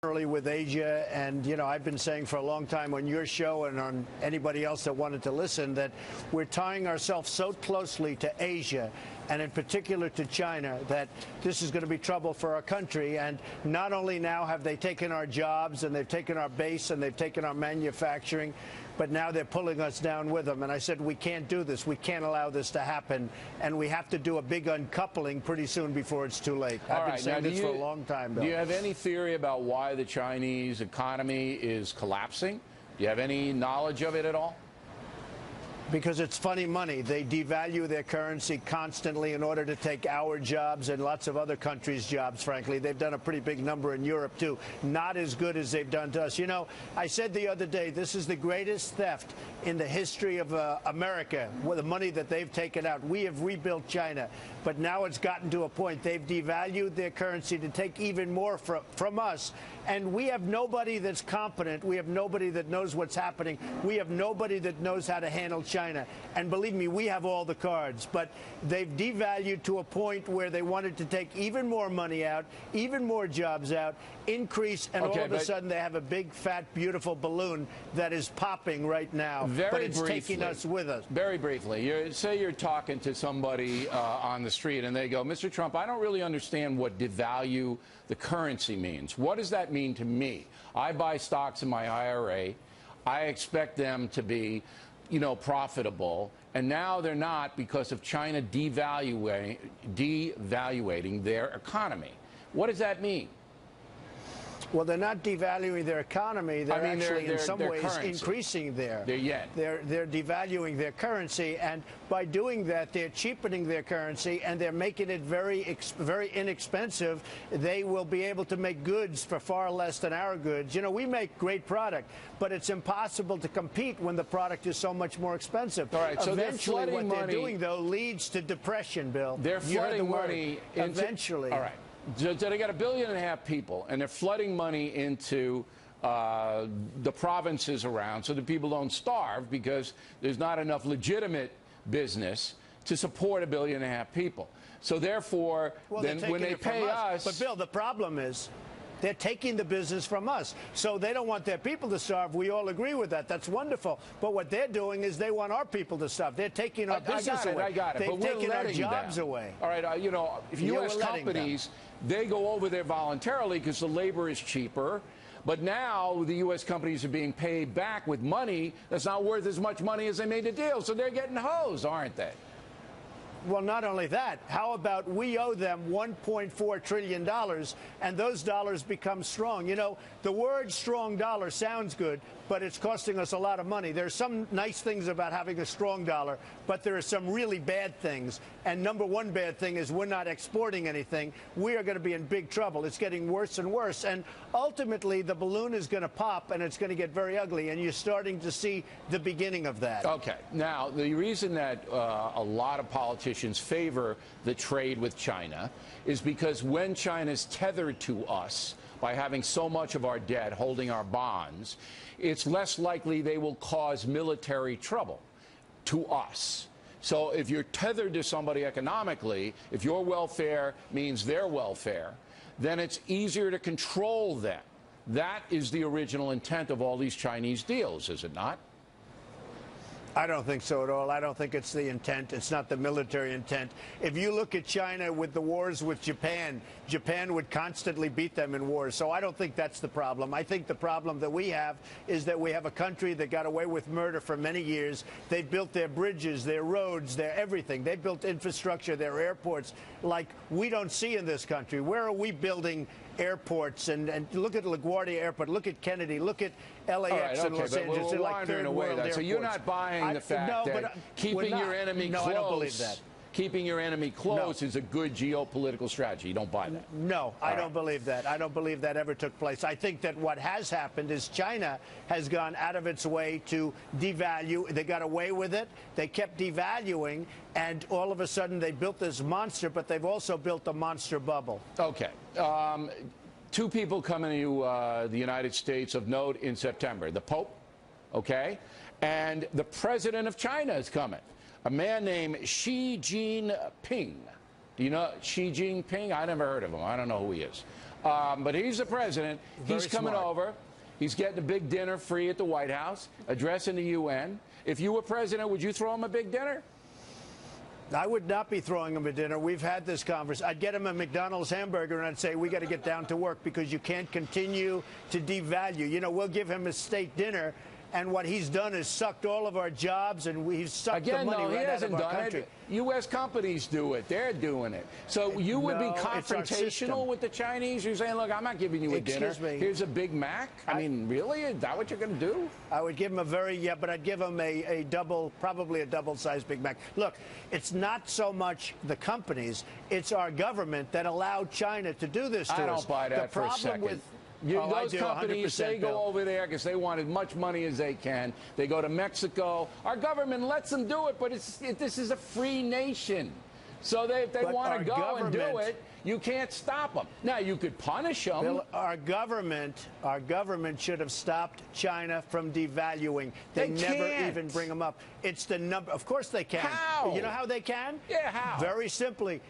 with Asia, and I've been saying for a long time on your show and on anybody else that wanted to listen that we're tying ourselves so closely to Asia and in particular to China that this is going to be trouble for our country. And not only now have they taken our jobs and they've taken our base and they've taken our manufacturing, but now they're pulling us down with them. And I said, we can't do this. We can't allow this to happen. And we have to do a big uncoupling pretty soon before it's too late. I've been saying this for a long time, Bill. Do you have any theory about why the Chinese economy is collapsing? Do you have any knowledge of it at all? Because it's funny money. They devalue their currency constantly in order to take our jobs and lots of other countries' jobs, frankly. They've done a pretty big number in Europe, too. Not as good as they've done to us. I said the other day, this is the greatest theft in the history of America, with the money that they've taken out. We have rebuilt China, but now it's gotten to a point. They've devalued their currency to take even more from us, and we have nobody that's competent. We have nobody that knows what's happening. We have nobody that knows how to handle China. And believe me, we have all the cards, but they've devalued to a point where they wanted to take even more money out, even more jobs out, increase, and all of a sudden they have a big, fat, beautiful balloon that is popping right now. But it's taking us with us. Very briefly, say you're talking to somebody on the street and they go, Mr. Trump, I don't really understand what devalue the currency means. What does that mean to me? I buy stocks in my IRA. I expect them to be profitable, and now they're not because of China devaluating their economy. What does that mean? Well, they're not devaluing their economy. They're actually, in some ways, currency. increasing their yen. They're devaluing their currency, and by doing that, they're cheapening their currency, and they're making it very inexpensive. They will be able to make goods for far less than our goods. We make great product, but it's impossible to compete when the product is so much more expensive. All right, so eventually, what they're doing, though, leads to depression, Bill. They're flooding money into, eventually. All right. So they got 1.5 billion people, and they're flooding money into the provinces around so that people don't starve because there's not enough legitimate business to support 1.5 billion people. So therefore, then when they pay us... But, Bill, the problem is they're taking the business from us. So they don't want their people to starve. We all agree with that. That's wonderful. But what they're doing is they want our people to starve. They're taking our business away. I got it. They've taken our jobs away. All right, if U.S. companies, they go over there voluntarily because the labor is cheaper. But now the U.S. companies are being paid back with money that's not worth as much money as they made the deal. So they're getting hosed, aren't they? Well, not only that, how about we owe them $1.4 trillion, and those dollars become strong? The word strong dollar sounds good, but it's costing us a lot of money. There's some nice things about having a strong dollar, but there are some really bad things. And number one bad thing is we're not exporting anything. We are going to be in big trouble. It's getting worse and worse. And ultimately, the balloon is going to pop, and it's going to get very ugly. And you're starting to see the beginning of that. Okay. Now, the reason that a lot of politicians favor the trade with China is because when China's tethered to us by having so much of our debt, holding our bonds, it's less likely they will cause military trouble to us. So if you're tethered to somebody economically, if your welfare means their welfare, then it's easier to control them. That is the original intent of all these Chinese deals, is it not? I don't think so at all. I don't think it's the intent. It's not the military intent. If you look at China with the wars with Japan, Japan would constantly beat them in wars. So I don't think that's the problem. I think the problem that we have is that we have a country that got away with murder for many years. They've built their bridges, their roads, their everything. They've built infrastructure, their airports, like we don't see in this country. Where are we building airports? And look at LaGuardia Airport, look at Kennedy, look at LAX and Los Angeles. They're like third world airports. So you're not buying the fact that keeping your enemy close, I don't believe that. Keeping your enemy close is a good geopolitical strategy. You don't buy that. No, I don't believe that. I don't believe that ever took place. I think that what has happened is China has gone out of its way to devalue. They got away with it. They kept devaluing, and all of a sudden they built this monster, but they've also built a monster bubble. Okay. Two people coming to the United States of note in September. The Pope, okay, and the President of China is coming. A man named Xi Jinping. Do you know Xi Jinping? I never heard of him. I don't know who he is. But he's the president. He's coming over. He's getting a big dinner free at the White House, addressing the UN. If you were president, would you throw him a big dinner? I would not be throwing him a dinner. We've had this conversation. I'd get him a McDonald's hamburger and I'd say, we got to get down to work because you can't continue to devalue. You know, we'll give him a state dinner. And what he's done is sucked all of our jobs, and he's sucked the money right out of our country. U.S. companies do it. They're doing it. So you would be confrontational with the Chinese? You're saying, look, I'm not giving you a dinner. Here's a Big Mac? I mean, really? Is that what you're going to do? I would give him but I'd give him a double, probably a double-sized Big Mac. Look, it's not so much the companies, it's our government that allowed China to do this to us. I don't buy that for a second. Those companies, they go over there because they want as much money as they can. They go to Mexico. Our government lets them do it, but this is a free nation. So if they want to go and do it, you can't stop them. Now, you could punish them. Bill, our government should have stopped China from devaluing. They never even bring them up. It's the number. Of course they can. How? You know how they can? Yeah, how? Very simply.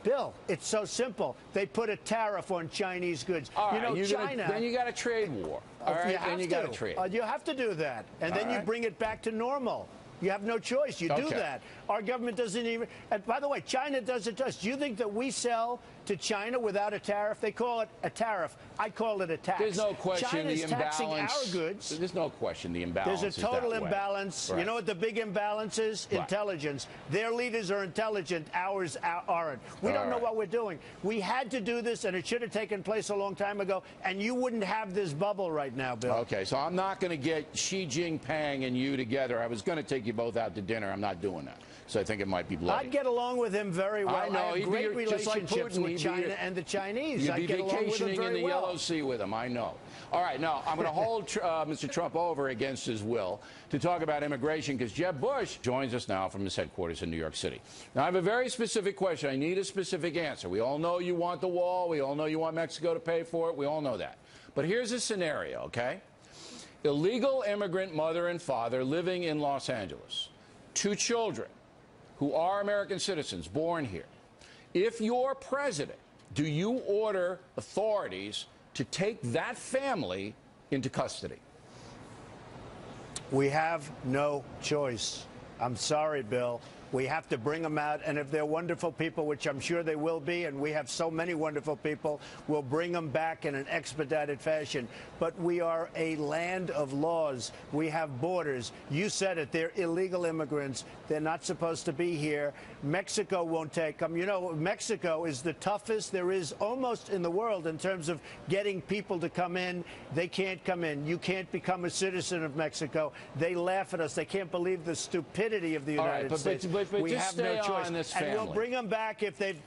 Bill, it's so simple. They put a tariff on Chinese goods. All right, you know, China. Then you got a trade war. All right, then you got to trade. You have to do that, and then you bring it back to normal. You have no choice. You do that. Our government doesn't even. And by the way, China does it to us. Do you think that we sell to China without a tariff? They call it a tariff. I call it a tax. There's no question China's the imbalance. Taxing our goods. There's no question the imbalance. There's a total imbalance. Right. You know what the big imbalance is? Right. Intelligence. Their leaders are intelligent. Ours aren't. We don't know what we're doing. We had to do this, and it should have taken place a long time ago. And you wouldn't have this bubble right now, Bill. Okay, so I'm not going to get Xi Jinping and you together. I was going to take you both out to dinner. I'm not doing that. So I think it might be bloody. I'd get along with him very well. I know. I have great relationships with China and the Chinese. You'd be vacationing in the Yellow Sea with him. I know. All right, now I'm going to hold Mr. Trump over against his will to talk about immigration because Jeb Bush joins us now from his headquarters in New York City. Now, I have a very specific question. I need a specific answer. We all know you want the wall. We all know you want Mexico to pay for it. We all know that. But here's a scenario, okay? Illegal immigrant mother and father living in Los Angeles. 2 children who are American citizens born here. If you're president, do you order authorities to take that family into custody? We have no choice. I'm sorry, Bill. We have to bring them out, and if they're wonderful people, which I'm sure they will be, and we have so many wonderful people, we'll bring them back in an expedited fashion. But we are a land of laws. We have borders. You said it. They're illegal immigrants. They're not supposed to be here. Mexico won't take them. You know, Mexico is the toughest there is almost in the world in terms of getting people to come in. They can't come in. You can't become a citizen of Mexico. They laugh at us. They can't believe the stupidity of the United States. But we have no choice. And we'll bring them back if they've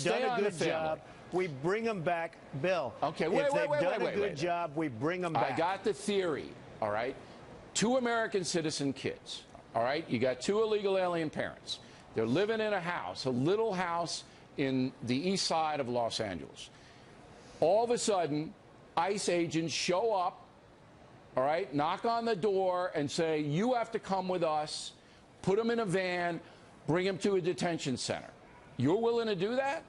done a good job. We bring them back, Bill. Okay, if they've done a good job, we bring them back. I got the theory, all right? 2 American citizen kids, all right? You got 2 illegal alien parents. They're living in a house, a little house in the east side of Los Angeles. All of a sudden, ICE agents show up, all right, knock on the door and say, you have to come with us, put them in a van, bring them to a detention center. You're willing to do that?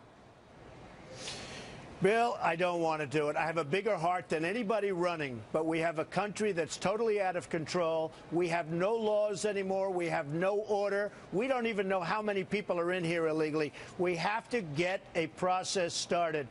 Bill, I don't want to do it. I have a bigger heart than anybody running, but we have a country that's totally out of control. We have no laws anymore. We have no order. We don't even know how many people are in here illegally. We have to get a process started.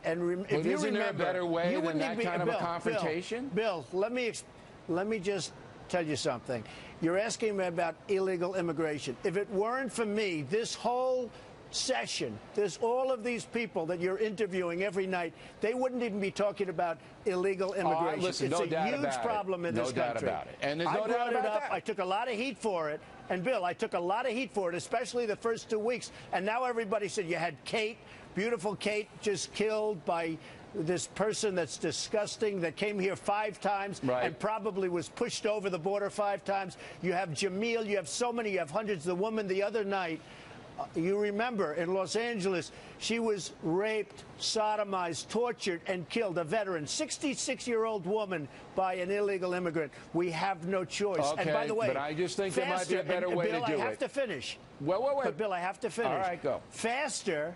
Isn't there a better way than that kind of a confrontation? Bill, let me just tell you something. You're asking me about illegal immigration. If it weren't for me, this whole session, there's all of these people that you're interviewing every night, they wouldn't even be talking about illegal immigration. Listen, it's a huge problem in this country. No doubt about it. And there's I no doubt about that. I took a lot of heat for it. And, Bill, I took a lot of heat for it, especially the first 2 weeks. And now everybody said you had Kate, beautiful Kate, just killed by this person that's disgusting that came here 5 times and probably was pushed over the border 5 times. You have Jamil. You have so many. You have hundreds. The woman the other night, you remember, in Los Angeles, She was raped, sodomized, tortured, and killed. A veteran, 66-year-old woman by an illegal immigrant. We have no choice. Okay, and by the way, but I just think there might be a better way Bill, to do it. I have to finish. Well, wait. But Bill, I have to finish. All right, go. Faster.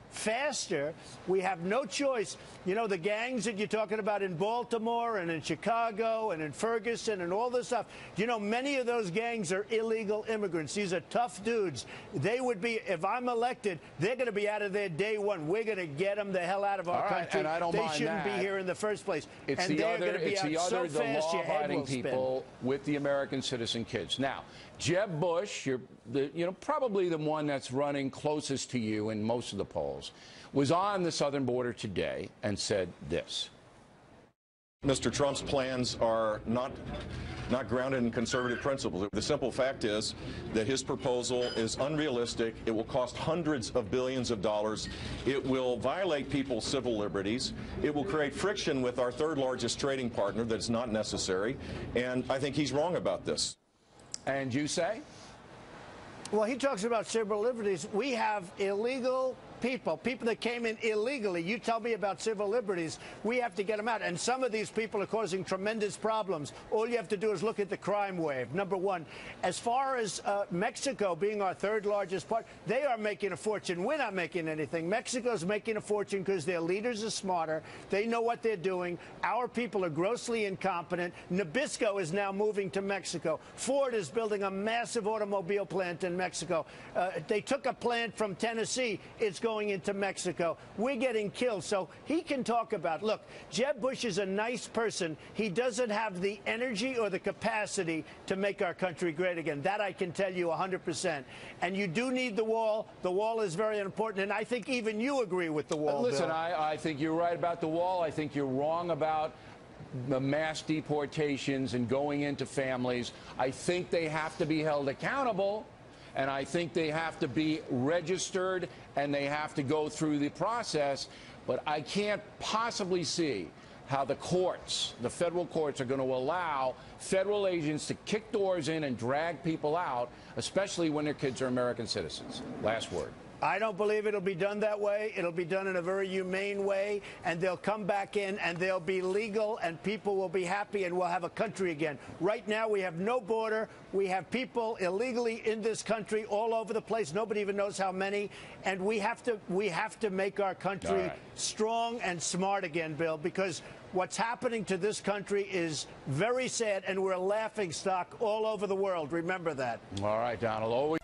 We have no choice. You know, the gangs that you're talking about in Baltimore and in Chicago and in Ferguson and all this stuff, you know, many of those gangs are illegal immigrants. These are tough dudes. They would be, if I'm elected, they're going to be out of there day one. We're going to get them the hell out of our country. And I don't mind they shouldn't that. be here in the first place. It's and the they're other, going to be it's out the so other, the fast your head law-abiding will spin. people with the American citizen kids. Now, Jeb Bush, probably the one that's running closest to you in most of the polls, was on the southern border today and said this. Mr. Trump's plans are not grounded in conservative principles. The simple fact is that his proposal is unrealistic. It will cost hundreds of billions of dollars. It will violate people's civil liberties. It will create friction with our third largest trading partner that's not necessary. And I think he's wrong about this. And you say? Well, he talks about civil liberties. We have illegal people that came in illegally. You tell me about civil liberties. We have to get them out. And some of these people are causing tremendous problems. All you have to do is look at the crime wave, number one. As far as Mexico being our third largest part, they are making a fortune. We're not making anything. Mexico's making a fortune because their leaders are smarter. They know what they're doing. Our people are grossly incompetent. Nabisco is now moving to Mexico. Ford is building a massive automobile plant in Mexico. They took a plant from Tennessee. It's going into Mexico. We're getting killed. So he can talk about, look, Jeb Bush is a nice person. He doesn't have the energy or the capacity to make our country great again. That I can tell you 100%. And you do need the wall. The wall is very important. And I think even you agree with the wall. Listen, Bill. I think you're right about the wall. I think you're wrong about the mass deportations and going into families. I think they have to be held accountable. And I think they have to be registered and they have to go through the process. But I can't possibly see how the courts, the federal courts, are going to allow federal agents to kick doors in and drag people out, especially when their kids are American citizens. Last word. I don't believe it'll be done that way. It'll be done in a very humane way, and they'll come back in, and they'll be legal, and people will be happy, and we'll have a country again. Right now, we have no border. We have people illegally in this country all over the place. Nobody even knows how many, and we have to make our country strong and smart again, Bill, because what's happening to this country is very sad, and we're a laughingstock all over the world. Remember that. All right, Donald. Always